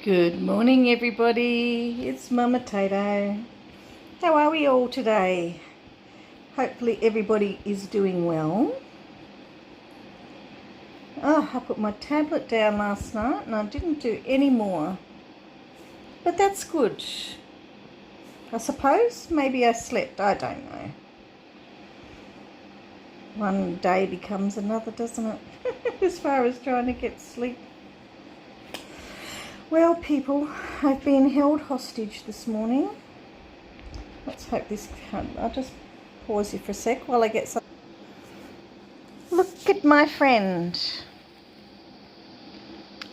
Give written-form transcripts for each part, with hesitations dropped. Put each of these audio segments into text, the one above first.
Good morning, everybody. It's Mama Tato. How are we all today? Hopefully everybody is doing well. I put my tablet down last night and I didn't do any more. But that's good. I suppose maybe I slept. I don't know. One day becomes another, doesn't it? As far as trying to get sleep. Well, people, I've been held hostage this morning. Let's hope this... I'll just pause you for a sec while I get some... Look at my friend.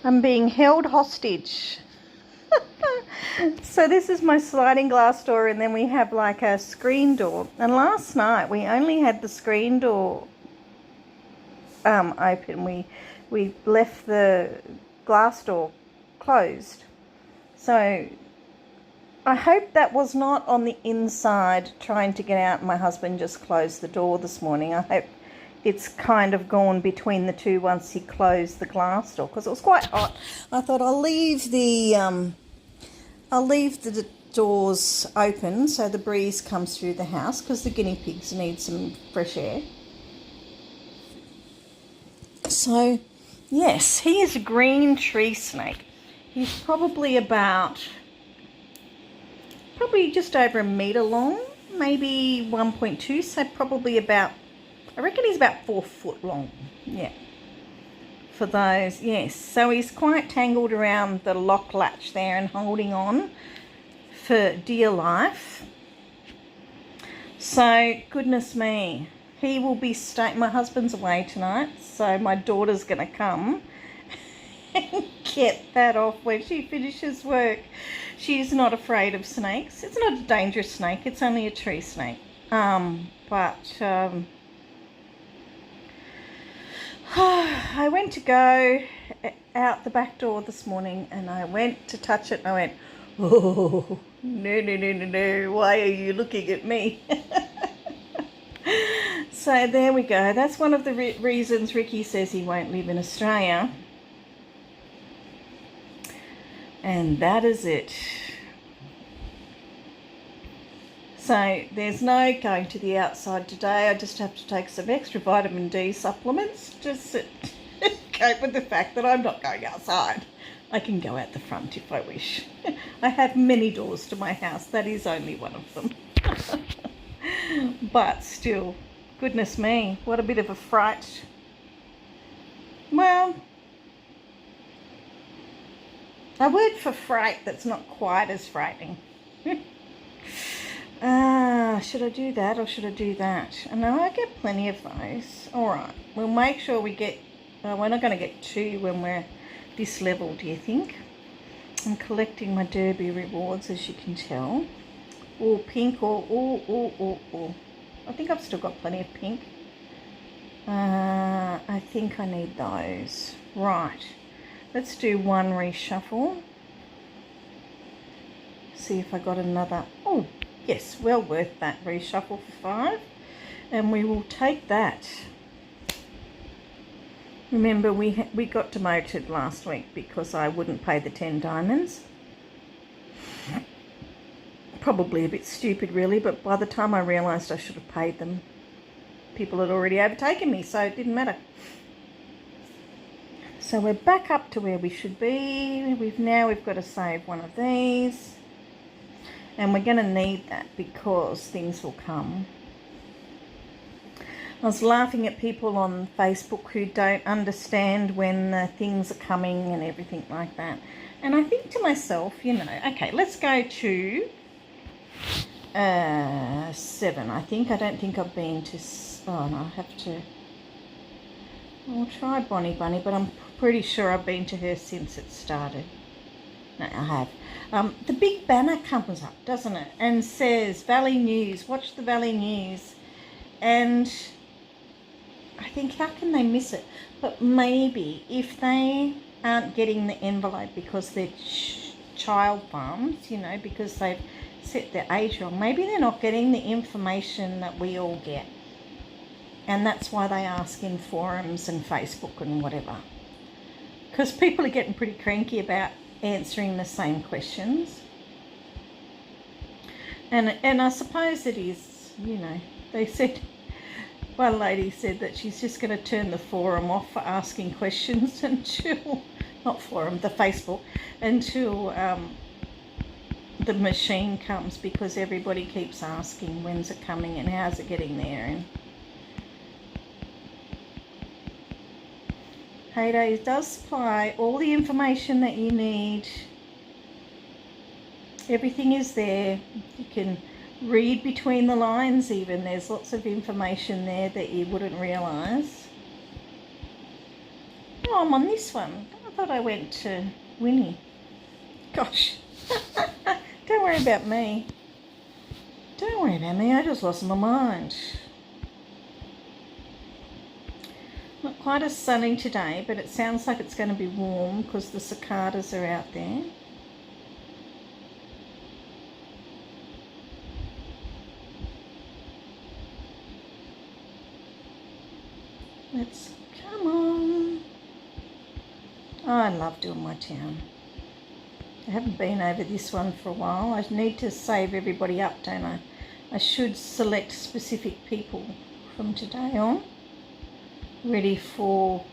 I'm being held hostage. So this is my sliding glass door, and then we have like a screen door. And last night we only had the screen door open. We left the glass door closed. So I hope that was not on the inside trying to get out. My husband just closed the door this morning. I hope it's kind of gone between the two once he closed the glass door, because it was quite hot. I thought I'll leave the doors open so the breeze comes through the house, because the guinea pigs need some fresh air. So yes, he is a green tree snake. He's probably just over a metre long, maybe 1.2, so probably about, I reckon he's about 4 foot long, yeah, for those, yes. So he's quite tangled around the lock latch there and holding on for dear life. So, goodness me, he will be my husband's away tonight, so my daughter's going to come and get that off when she finishes work. She's not afraid of snakes. It's not a dangerous snake, it's only a tree snake. I went to go out the back door this morning and I went to touch it and I went, oh, no, why are you looking at me? So there we go. That's one of the reasons Ricky says he won't live in Australia. And that is it. So there's no going to the outside today. I just have to take some extra vitamin D supplements just to cope with the fact that I'm not going outside. I can go out the front if I wish. I have many doors to my house. That is only one of them. But still, goodness me, what a bit of a fright. Well, a word for fright that's not quite as frightening. Should I do that or should I do that? No, I get plenty of those. All right, we'll make sure we get... we're not going to get 2 when we're this level, do you think? I'm collecting my Derby rewards, as you can tell. Oh, pink, oh. I think I've still got plenty of pink. I think I need those. Right. Let's do one reshuffle. See if I got another. Oh, yes, well worth that reshuffle for 5. And we will take that. Remember, we got demoted last week because I wouldn't pay the 10 diamonds. Probably a bit stupid, really, but by the time I realised I should have paid them, people had already overtaken me, so it didn't matter. So we're back up to where we should be. We've got to save one of these. And we're going to need that because things will come. I was laughing at people on Facebook who don't understand when things are coming and everything like that. And I think to myself, okay, let's go to 7. I don't think I've been to... Oh, no, I have to... I'll try Bonnie Bunny, but I'm pretty sure I've been to her since it started. No, I have. The big banner comes up, doesn't it? And says, Valley News, watch the Valley News. And I think, how can they miss it? But maybe if they aren't getting the envelope because they're child farms, because they've set their age wrong, maybe they're not getting the information that we all get. And that's why they ask in forums and Facebook and whatever. Because people are getting pretty cranky about answering the same questions. And I suppose it is, you know, they said, one lady said that she's just going to turn the forum off for asking questions until, not forum, the Facebook, until the machine comes, because everybody keeps asking when's it coming and how's it getting there. And Heyday does supply all the information that you need. Everything is there. You can read between the lines even. There's lots of information there that you wouldn't realise. Oh, I'm on this one. I thought I went to Winnie. Gosh. Don't worry about me. Don't worry about me. I just lost my mind. Not quite as sunny today, but it sounds like it's going to be warm because the cicadas are out there. Let's come on. Oh, I love doing my town. I haven't been over this one for a while. I need to save everybody up, don't I? I should select specific people from today on, ready for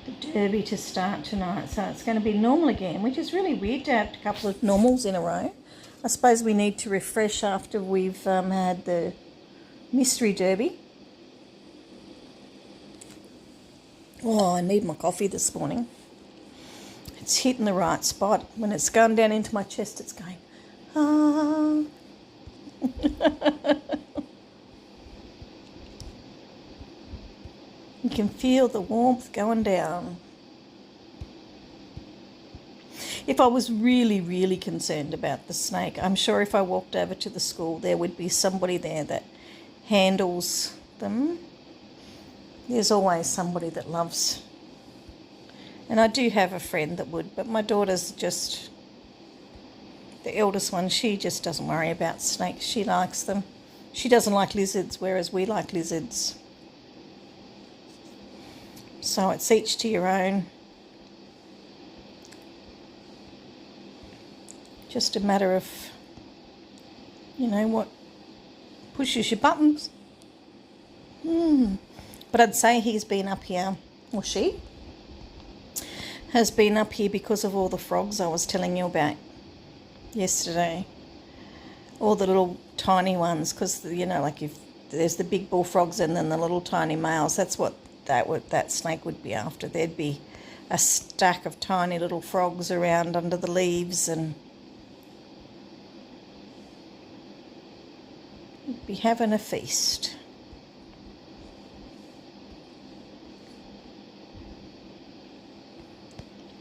the Derby to start tonight. So it's going to be normal again, which is really weird to have a couple of normals in a row. I suppose we need to refresh after we've had the Mystery Derby. Oh, I need my coffee this morning. It's hitting the right spot. When it's going down into my chest, it's going, ah. You can feel the warmth going down. If I was really, really concerned about the snake, I'm sure if I walked over to the school, there would be somebody there that handles them. There's always somebody that loves. And I do have a friend that would, but my daughter's just, the eldest one, she just doesn't worry about snakes. She likes them. She doesn't like lizards, whereas we like lizards. So it's each to your own. Just a matter of, you know, what pushes your buttons. But I'd say he's been up here, or she has been up here because of all the frogs I was telling you about yesterday. All the little tiny ones, because, you know, like if there's the big bullfrogs and then the little tiny males, that's what that snake would be after. There'd be a stack of tiny little frogs around under the leaves, and you'd be having a feast.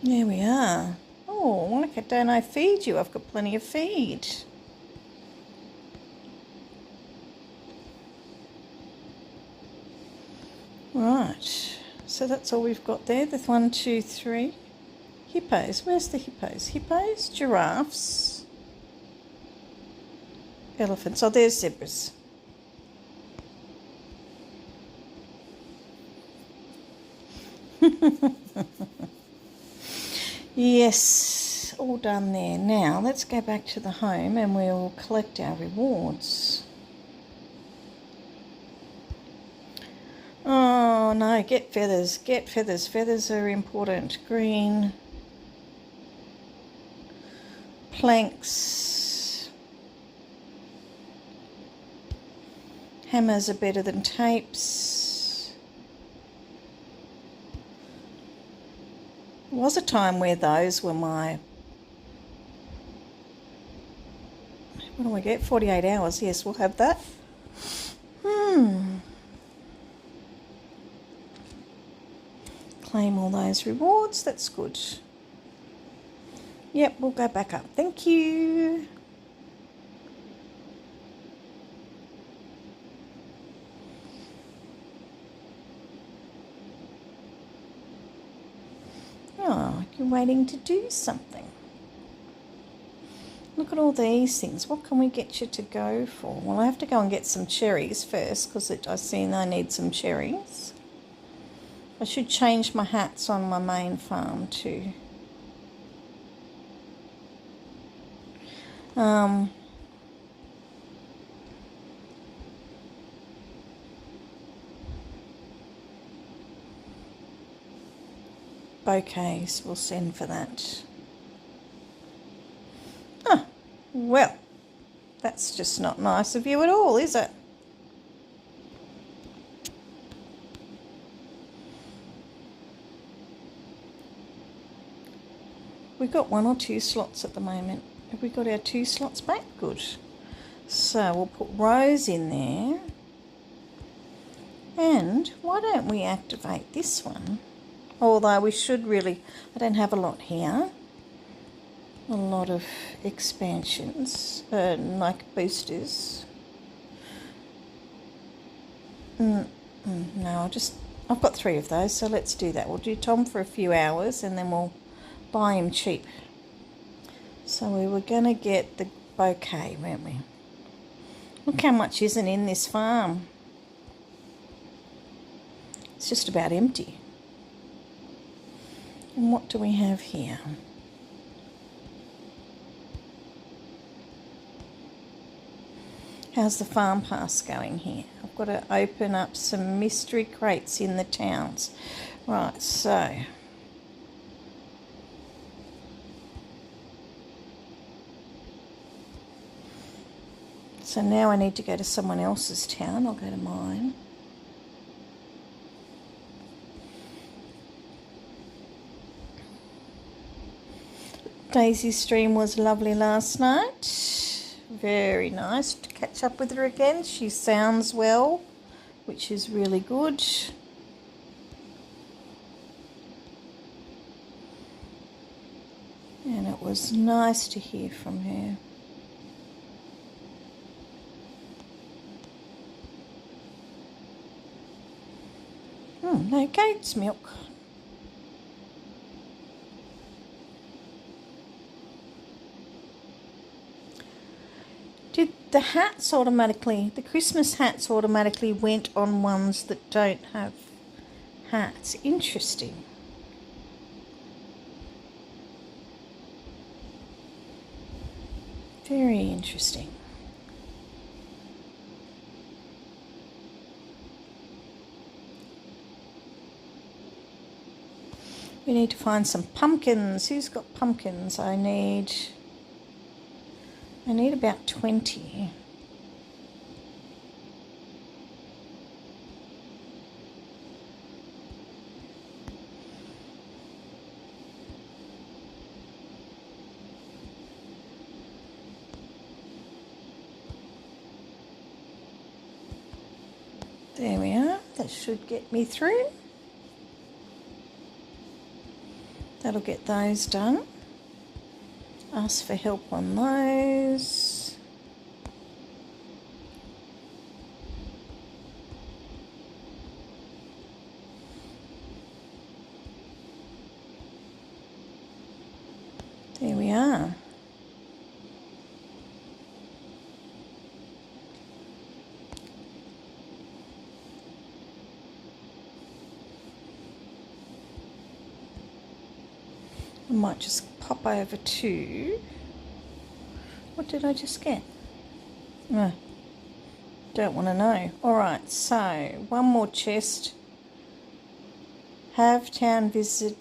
There we are. Oh, why don't I feed you? I've got plenty of feed. Right, so that's all we've got there. There's 1, 2, 3. Hippos. Where's the hippos? Hippos, giraffes, elephants. Oh, there's zebras. Yes, all done there. Now let's go back to the home and we'll collect our rewards. Oh no, get feathers, get feathers. Feathers are important. Green. Planks. Hammers are better than tapes. There was a time where those were my, what do I get? 48 hours. Yes, we'll have that. Claim all those rewards. That's good. Yep, we'll go back up. Thank you. Oh, you're waiting to do something. Look at all these things. What can we get you to go for? Well, I have to go and get some cherries first because I see I need some cherries. I should change my hats on my main farm too. Bouquets we'll send for that. Oh, well, that's just not nice of you at all, is it? We've got 1 or 2 slots at the moment. Have we got our 2 slots back? Good. So we'll put Rose in there. And why don't we activate this one? Although we should really, I don't have a lot here. A lot of expansions, like boosters. No, I've got 3 of those, so let's do that. We'll do Tom for a few hours and then we'll buy him cheap. So we were going to get the bouquet, weren't we? Look how much isn't in this farm. It's just about empty. And what do we have here? How's the farm pass going here? I've got to open up some mystery crates in the towns. Right, so now I need to go to someone else's town. I'll go to mine. Daisy's stream was lovely last night. Very nice to catch up with her again. She sounds well, which is really good. And it was nice to hear from her. No goat's milk. Did the hats automatically, the Christmas hats automatically went on ones that don't have hats? Interesting. Very interesting. We need to find some pumpkins. Who's got pumpkins? I need about 20. There we are. That should get me through. That'll get those done. Ask for help on those. There we are. I might just pop over to, what did I just get? No, don't want to know. All right, so one more chest. Have town visited,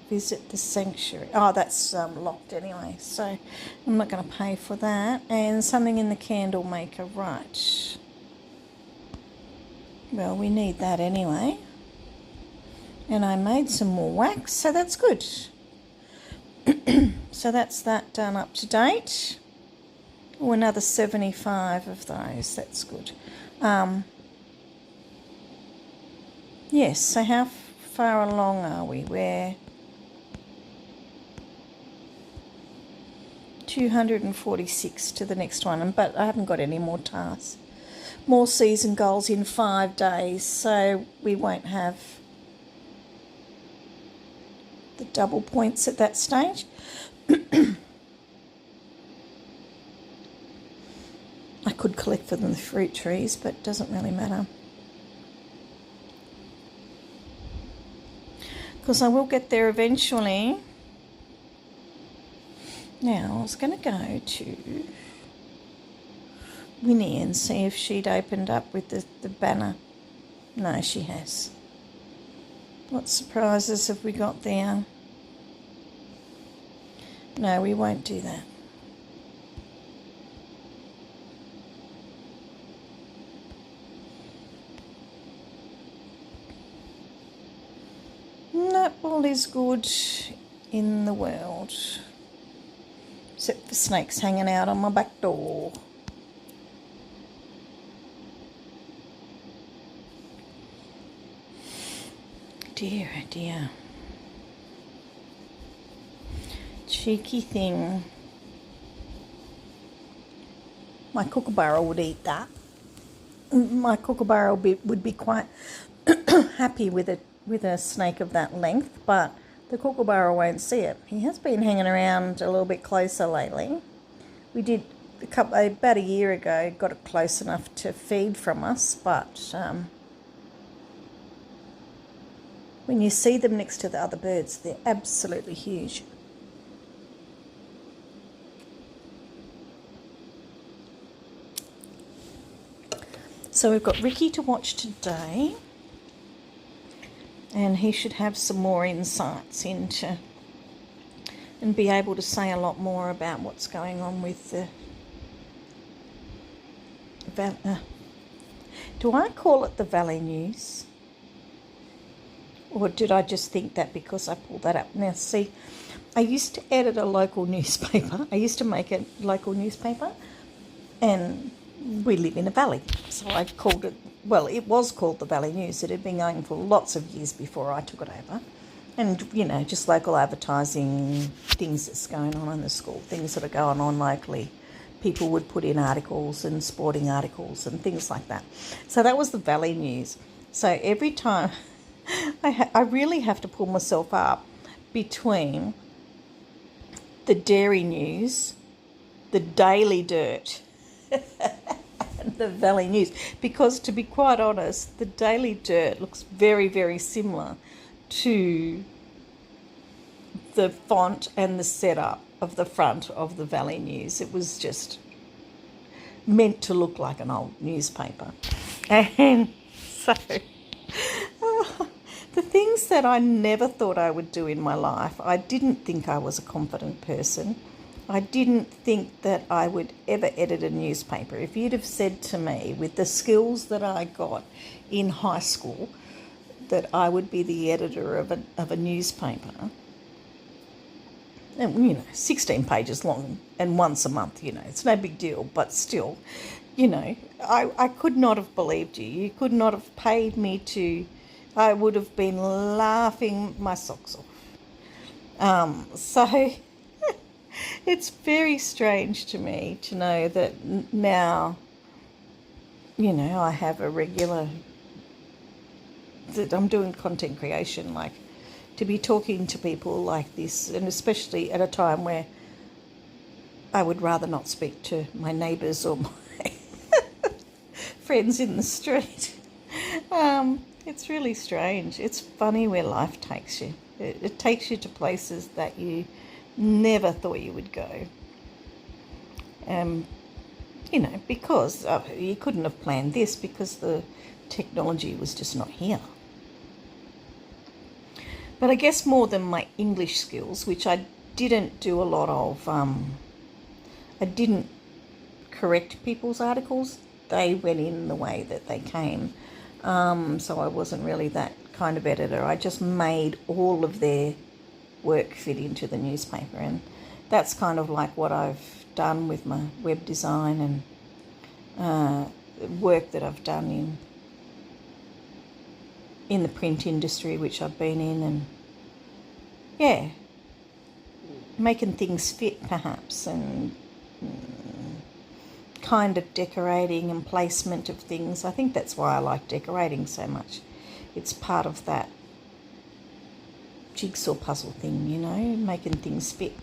visit the sanctuary. Oh, that's locked anyway, so I'm not going to pay for that. And something in the candle maker, right. Well, we need that anyway. And I made some more wax, so that's good. So that's that done up to date. Oh, another 75 of those, that's good. Yes, so how far along are we? We're 246 to the next one, but I haven't got any more tasks. More season goals in 5 days, so we won't have the double points at that stage. I could collect for them the fruit trees, but it doesn't really matter. Because I will get there eventually. Now, I was going to go to Winnie and see if she'd opened up with the banner. No, she has. What surprises have we got there? No, we won't do that. Nope, all is good in the world. Except for snakes hanging out on my back door. Dear, oh dear. Cheeky thing. My kookaburra would eat that. My kookaburra would be quite happy with a snake of that length, but the kookaburra won't see it. He has been hanging around a little bit closer lately. We did about a year ago, got it close enough to feed from us, but when you see them next to the other birds, they're absolutely huge. So we've got Ricky to watch today, and he should have some more insights into and be able to say a lot more about what's going on with the do I call it the Valley News? Or did I just think that because I pulled that up? Now, see, I used to edit a local newspaper. I used to make a local newspaper, and we live in a valley. So I called it, well, it was called the Valley News. It had been going for lots of years before I took it over. And, you know, just local advertising, things that's going on in the school, things that are going on locally. People would put in articles and sporting articles and things like that. So that was the Valley News. So every time I really have to pull myself up between the Dairy News, the Daily Dirt, and the Valley News. Because to be quite honest, the Daily Dirt looks very, very similar to the font and the setup of the front of the Valley News. It was just meant to look like an old newspaper. And so the things that I never thought I would do in my life, I didn't think I was a confident person. I didn't think that I would ever edit a newspaper. If you'd have said to me, with the skills that I got in high school, that I would be the editor of a newspaper, and, you know, 16 pages long and once a month, you know, it's no big deal, but still, you know, I could not have believed you. You could not have paid me to, I would have been laughing my socks off. So it's very strange to me to know that now, you know, I have a regular, that I'm doing content creation, like to be talking to people like this, and especially at a time where I would rather not speak to my neighbours or my friends in the street. It's really strange. It's funny where life takes you. It takes you to places that you never thought you would go. You know, because you couldn't have planned this, because the technology was just not here. But I guess more than my English skills, which I didn't do a lot of, I didn't correct people's articles. They went in the way that they came. So I wasn't really that kind of editor. I just made all of their work fit into the newspaper. And that's kind of like what I've done with my web design and work that I've done in the print industry, which I've been in, and yeah, making things fit perhaps, and kind of decorating and placement of things. I think that's why I like decorating so much. It's part of that jigsaw puzzle thing, you know, making things fit.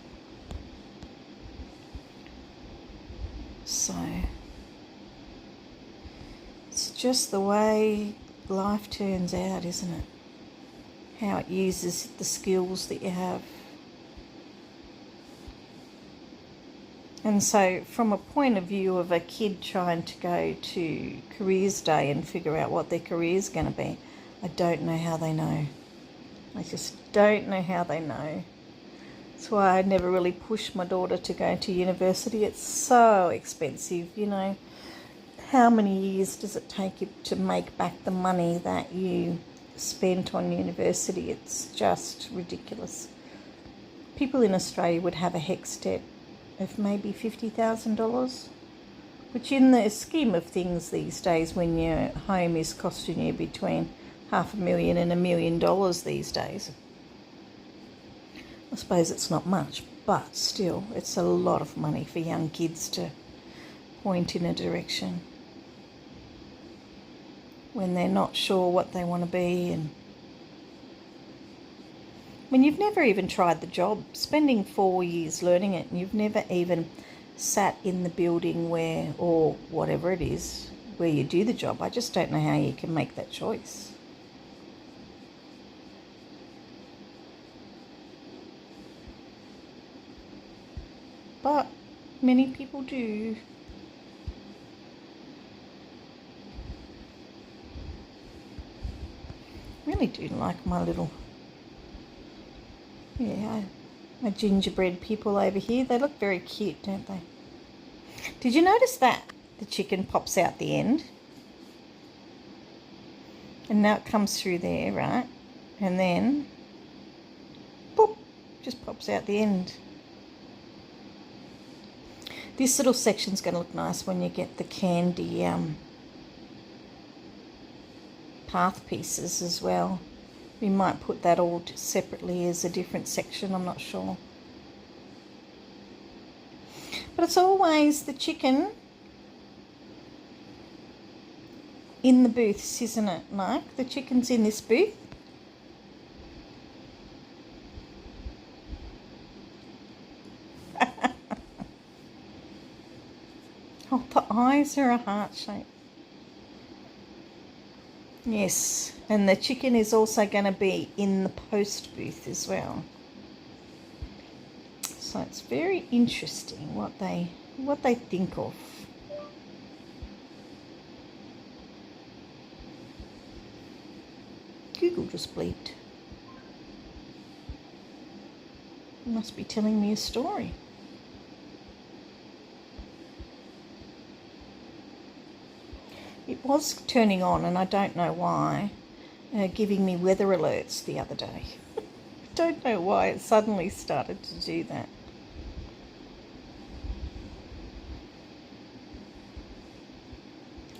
So it's just the way life turns out, isn't it? How it uses the skills that you have. And so from a point of view of a kid trying to go to careers day and figure out what their career is going to be, I don't know how they know. I just don't know how they know. That's why I never really pushed my daughter to go to university. It's so expensive, you know. How many years does it take you to make back the money that you spent on university? It's just ridiculous. People in Australia would have a HECS debt of maybe $50,000, which in the scheme of things these days, when your home is costing you between $500,000 and $1 million these days, I suppose it's not much, but still, it's a lot of money for young kids to point in a direction when they're not sure what they want to be. And when you've never even tried the job, spending 4 years learning it, and you've never even sat in the building where, or whatever it is, where you do the job, I just don't know how you can make that choice. But many people do. Really do like my little, my gingerbread people over here. They look very cute, don't they? Did you notice that the chicken pops out the end? And now it comes through there, right? And then, boop, just pops out the end. This little section's going to look nice when you get the candy path pieces as well. We might put that all separately as a different section, I'm not sure. But it's always the chicken in the booths, isn't it, Mike? The chicken's in this booth. Oh, the eyes are a heart shape. Yes, and the chicken is also going to be in the post booth as well. So it's very interesting what they think of. Google just bleeped. It must be telling me a story. It was turning on, and I don't know why, giving me weather alerts the other day. Don't know why it suddenly started to do that.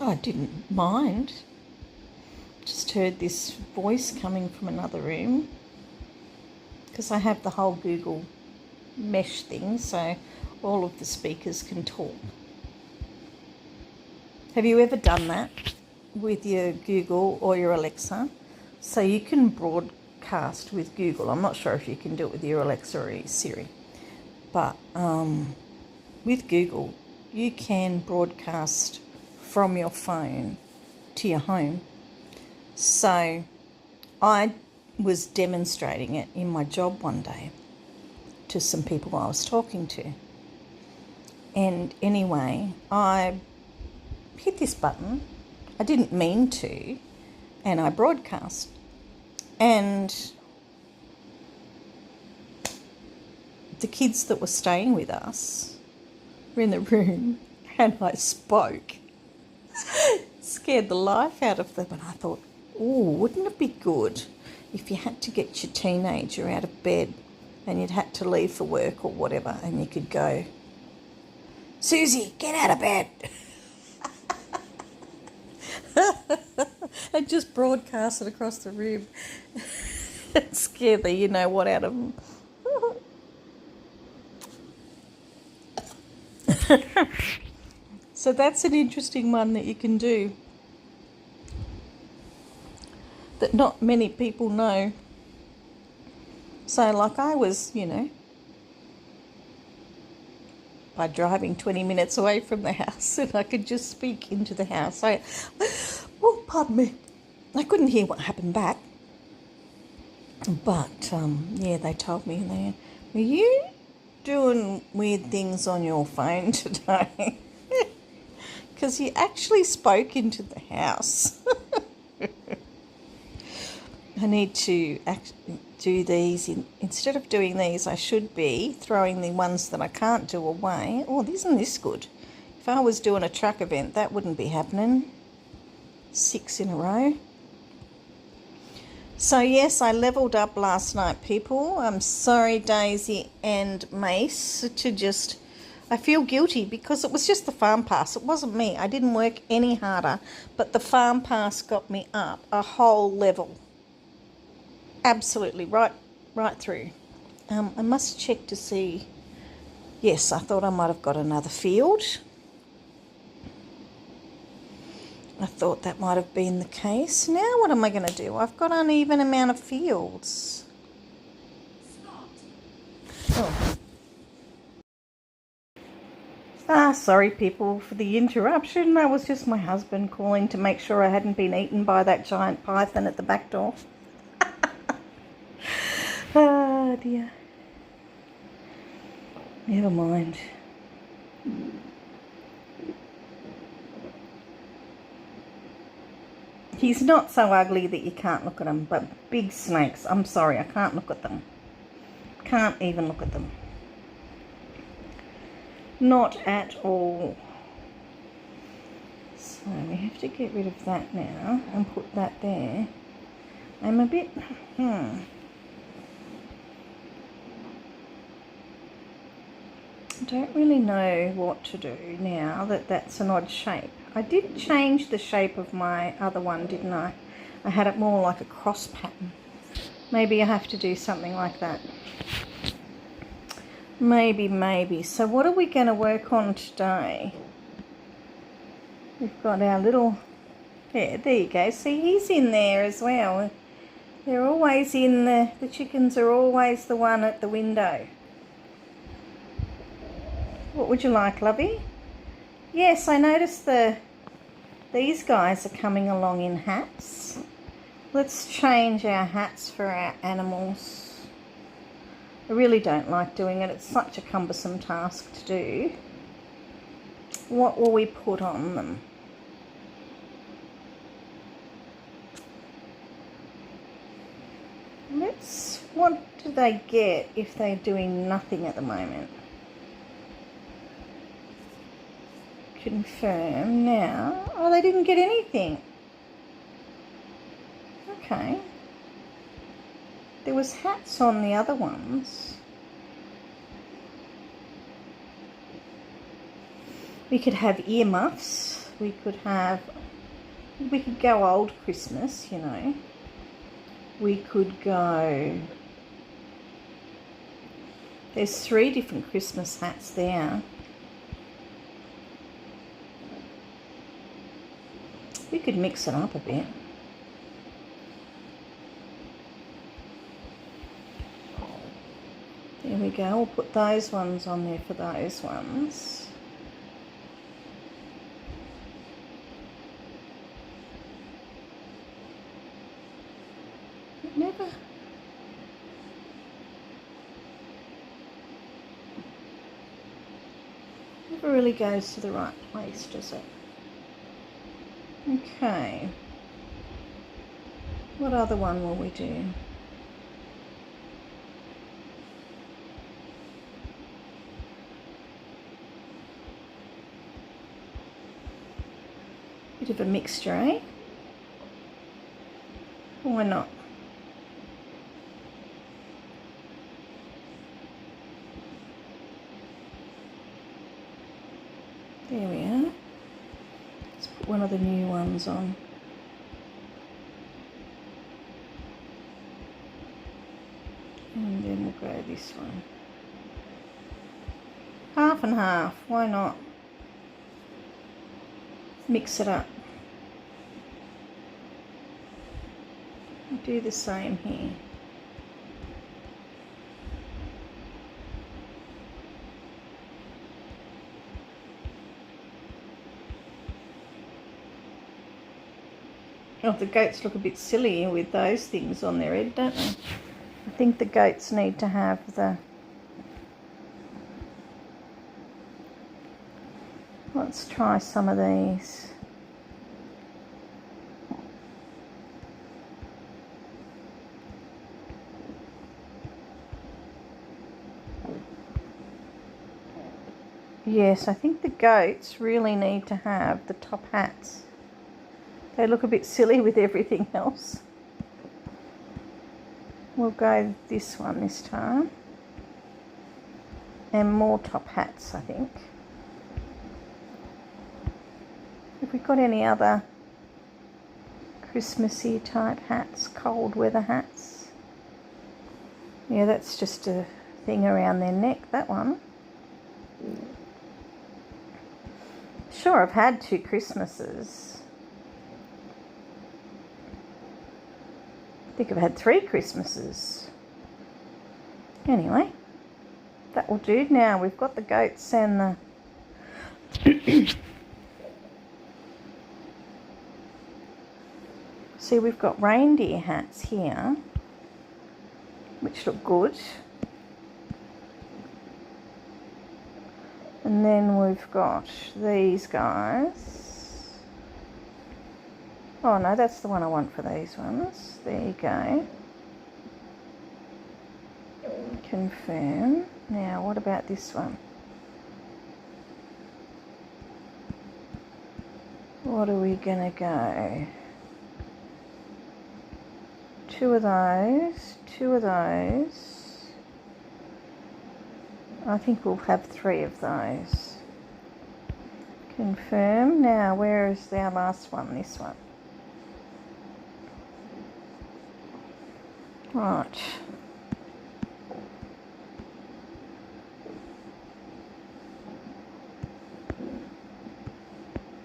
I didn't mind. Just heard this voice coming from another room, because I have the whole Google Mesh thing, so all of the speakers can talk. Have you ever done that with your Google or your Alexa? So you can broadcast with Google. I'm not sure if you can do it with your Alexa or your Siri. But with Google, you can broadcast from your phone to your home. So I was demonstrating it in my job one day to some people I was talking to. And anyway, I hit this button. I didn't mean to, and I broadcast. And the kids that were staying with us were in the room, and I spoke. Scared the life out of them, and I thought, oh, wouldn't it be good if you had to get your teenager out of bed and you'd had to leave for work or whatever, and you could go, Susie, get out of bed. And just broadcast it across the room and scare the you know what out of them. So that's an interesting one that you can do that not many people know. So like I was, by driving 20 minutes away from the house, and I could just speak into the house. Oh, pardon me. I couldn't hear what happened back. But, they told me, were you doing weird things on your phone today. Because you actually spoke into the house. I need to do these. Instead of doing these, I should be throwing the ones that I can't do away. Oh, isn't this good? If I was doing a truck event, that wouldn't be happening. 6 in a row. So yes, I levelled up last night, people. I'm sorry, Daisy and Mace, I feel guilty because it was just the farm pass. It wasn't me. I didn't work any harder, but the farm pass got me up a whole level. Absolutely, right through. I must check to see. Yes, I thought I might have got another field. I thought that might have been the case. Now what am I going to do? I've got an uneven amount of fields. Oh. Sorry people for the interruption. That was just my husband calling to make sure I hadn't been eaten by that giant python at the back door. Oh dear. Never mind. He's not so ugly that you can't look at him, but big snakes, I'm sorry, I can't look at them. Can't even look at them. Not at all. So we have to get rid of that now and put that there. I'm a bit, I don't really know what to do now that that's an odd shape. I did change the shape of my other one, didn't I? I had it more like a cross pattern. Maybe I have to do something like that. Maybe. So what are we going to work on today? We've got our little... Yeah, there you go. See, he's in there as well. They're always in the chickens are always the one at the window. What would you like, lovey? Yes, I noticed these guys are coming along in hats. Let's change our hats for our animals. I really don't like doing it. It's such a cumbersome task to do. What will we put on them? What do they get if they're doing nothing at the moment? Confirm now. Oh, they didn't get anything. Okay. There was hats on the other ones. We could have earmuffs. We could go old Christmas, you know. We could go... There's 3 different Christmas hats there. We could mix it up a bit. There we go. We'll put those ones on there for those ones. It never really goes to the right place, does it? Okay. What other one will we do? Bit of a mixture, eh? Why not? There we are. Let's put one of the new ones on. And then we'll go this one. Half and half, why not? Mix it up. Do the same here. Oh, the goats look a bit silly with those things on their head, don't they? I think the goats need to have the Let's try some of these. Yes, I think the goats really need to have the top hats. They look a bit silly with everything else. We'll go this one this time. And more top hats, I think. Have we got any other Christmassy type hats, cold weather hats? Yeah, that's just a thing around their neck, that one. Sure, I've had 2 Christmases. I think I've had 3 Christmases. Anyway, that will do. Now we've got the goats and the... See, we've got reindeer hats here, which look good. And then we've got these guys. Oh no, that's the one I want for these ones. There you go. Confirm. Now, what about this one? What are we gonna go? 2 of those, 2 of those. I think we'll have 3 of those. Confirm. Now, where is our last one? This one. Right.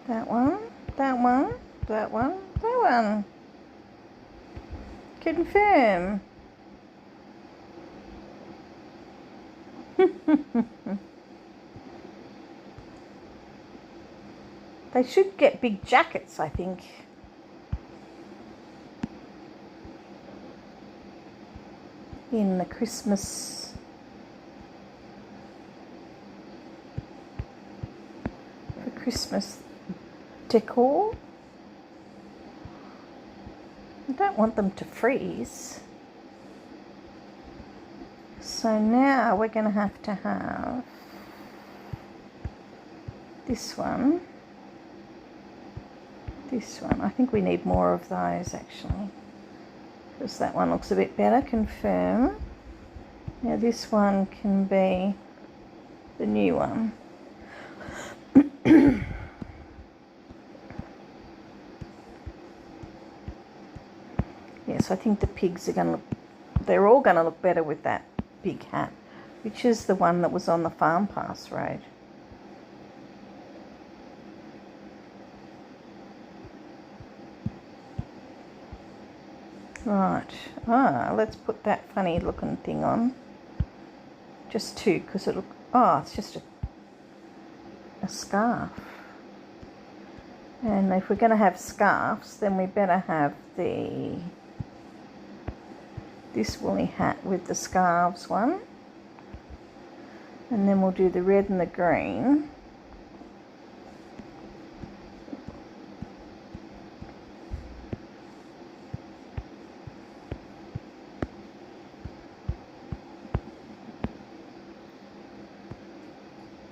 That one, that one, that one, that one. Confirm. They should get big jackets, I think. In the Christmas decor. I don't want them to freeze. So now we're going to have this one. This one. I think we need more of those actually, because that one looks a bit better. Confirm. Now this one can be the new one. Yes, I think the pigs are going to look, they're all going to look better with that big hat, which is the one that was on the Farm Pass Road. Right, let's put that funny looking thing on. Just 2, because it look, it's just a scarf. And if we're going to have scarves, then we better have this woolly hat with the scarves one. And then we'll do the red and the green.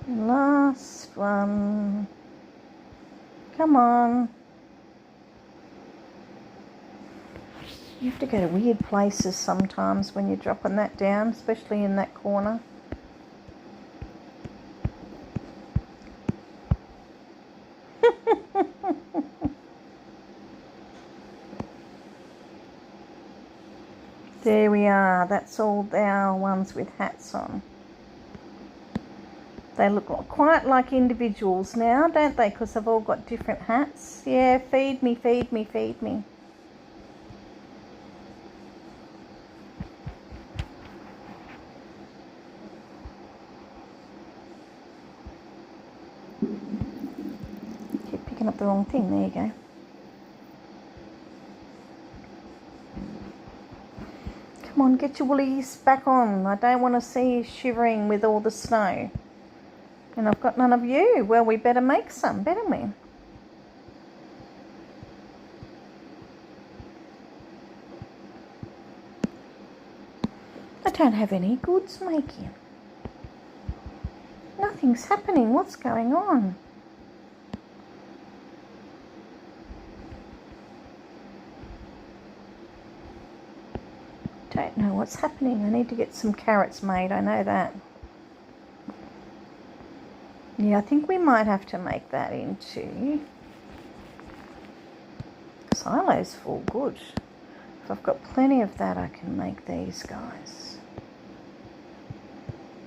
Last one. Come on. You have to go to weird places sometimes when you're dropping that down, especially in that corner. There we are. That's all our ones with hats on. They look quite like individuals now, don't they? Because they've all got different hats. Yeah, feed me, feed me, feed me. Keep picking up the wrong thing. There you go. Come on, get your woolies back on. I don't want to see you shivering with all the snow. And I've got none of you. Well, we better make some, better we? I don't have any goods making. Nothing's happening. What's going on? Don't know what's happening. I need to get some carrots made. I know that. Yeah, I think we might have to make that into silos full good. If I've got plenty of that, I can make these guys.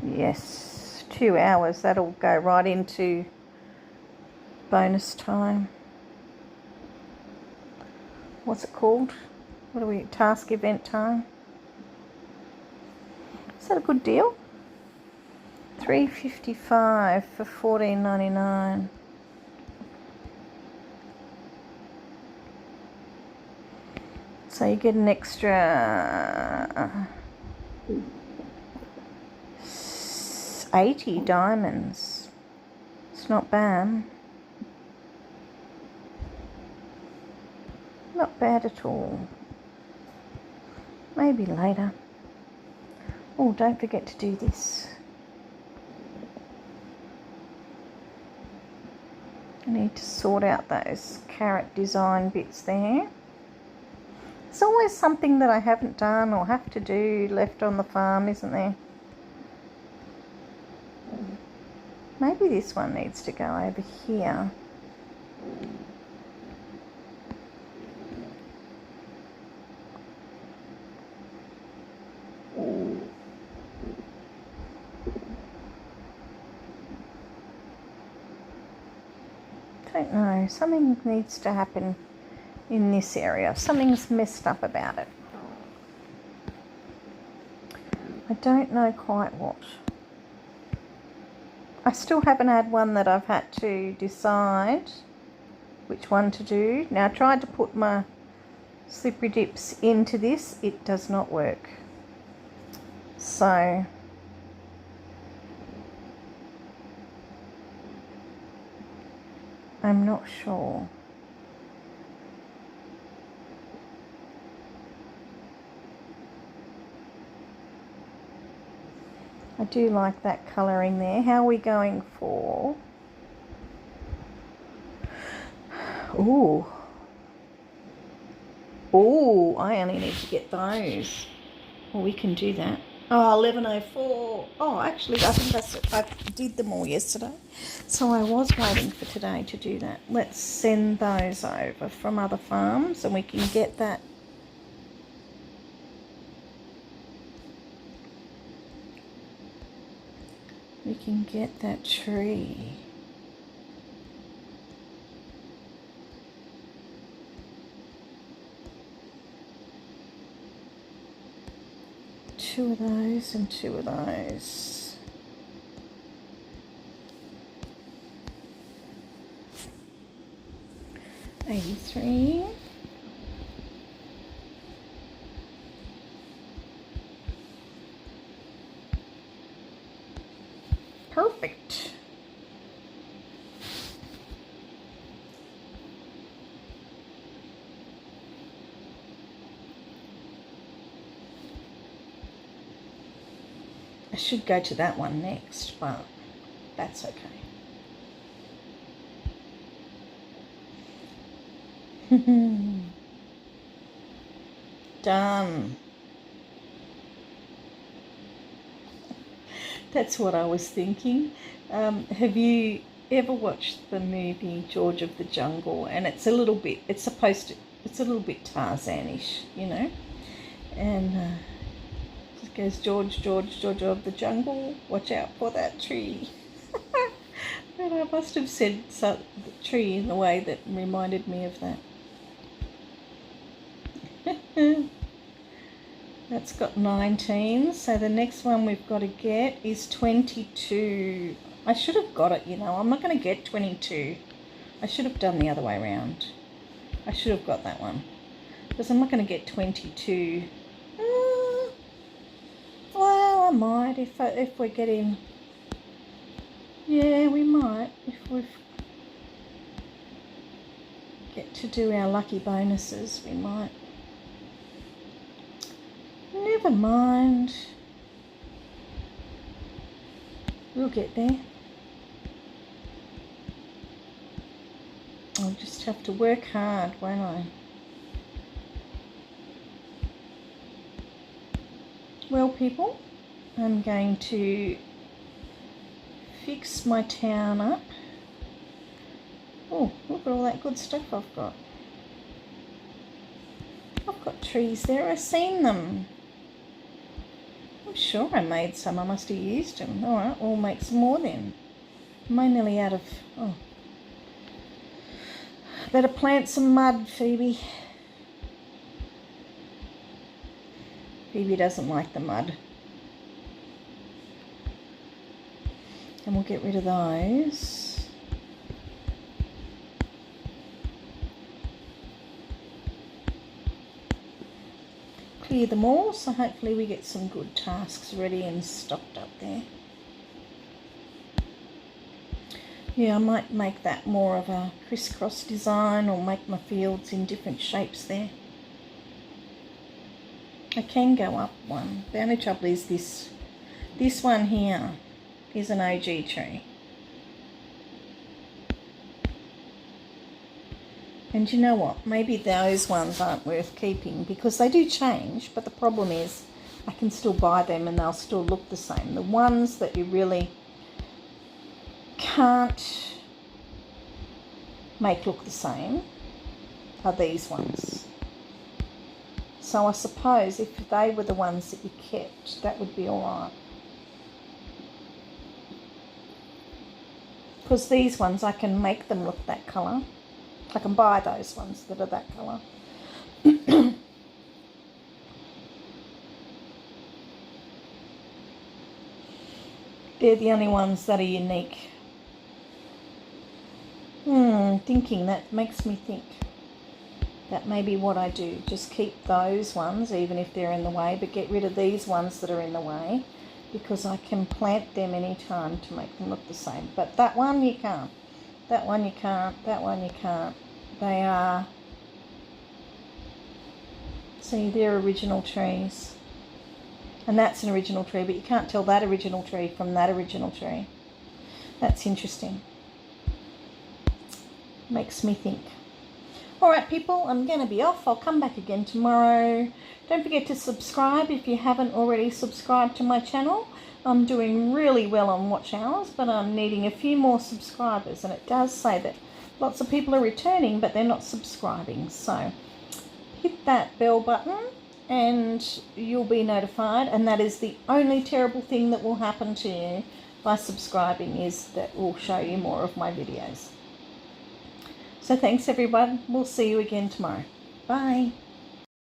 Yes, 2 hours. That'll go right into bonus time. What's it called? What are we? Task event time. Is that a good deal? $3.55 for $14.99. So you get an extra 80 diamonds. It's not bad. Not bad at all. Maybe later. Oh, don't forget to do this. I need to sort out those carrot design bits there. There's always something that I haven't done or have to do left on the farm, isn't there? Maybe this one needs to go over here. Don't know, something needs to happen in this area. Something's messed up about it. I don't know quite what. I still haven't had one that I've had to decide which one to do. Now I tried to put my slippery dips into this. It does not work. So I'm not sure. I do like that colouring there. How are we going for? Ooh. Ooh, I only need to get those. Well, we can do that. Oh, 11:04. Oh, actually, I think I did them all yesterday. So I was waiting for today to do that. Let's send those over from other farms and we can get that. We can get that tree. Two of those and two of those. $83. Perfect. I should go to that one next, but that's okay. Done. That's what I was thinking. Have you ever watched the movie George of the Jungle? And it's a little bit, it's a little bit Tarzanish, you know? And it goes, George, George, George of the Jungle, watch out for that tree. And I must have said the tree in the way that reminded me of that. That's got 19, so the next one we've got to get is 22. I should have got it, you know. I'm not going to get 22. I should have done the other way around. I should have got that one, because I'm not going to get 22. Well, I might if we're getting Yeah, we might if we get to do our lucky bonuses. We might. Never mind. We'll get there. I'll just have to work hard, won't I? Well, people, I'm going to fix my town up. Oh, look at all that good stuff I've got. I've got trees there. I've seen them. I'm sure I made some. I must have used them. All right, we'll make some more then. Am I nearly out of... Oh. Better plant some mud, Phoebe. Phoebe doesn't like the mud. And we'll get rid of those. Clear them all, so hopefully we get some good tasks ready and stocked up there. Yeah, I might make that more of a crisscross design or make my fields in different shapes there. I can go up one. The only trouble is this one here is an OG tree. And you know what? Maybe those ones aren't worth keeping because they do change, but the problem is I can still buy them and they'll still look the same. The ones that you really can't make look the same are these ones. So I suppose if they were the ones that you kept, that would be all right. Because these ones, I can make them look that colour. I can buy those ones that are that colour. They're the only ones that are unique. Thinking, that makes me think that may be what I do. Just keep those ones, even if they're in the way, but get rid of these ones that are in the way, because I can plant them anytime to make them look the same. But that one you can't. That one you can't. That one you can't. They are... See, they're original trees. And that's an original tree, but you can't tell that original tree from that original tree. That's interesting. Makes me think. Alright people, I'm going to be off. I'll come back again tomorrow. Don't forget to subscribe if you haven't already subscribed to my channel. I'm doing really well on watch hours, but I'm needing a few more subscribers. And it does say that lots of people are returning, but they're not subscribing. So hit that bell button and you'll be notified. And that is the only terrible thing that will happen to you by subscribing, is that will show you more of my videos. So thanks everyone. We'll see you again tomorrow. Bye.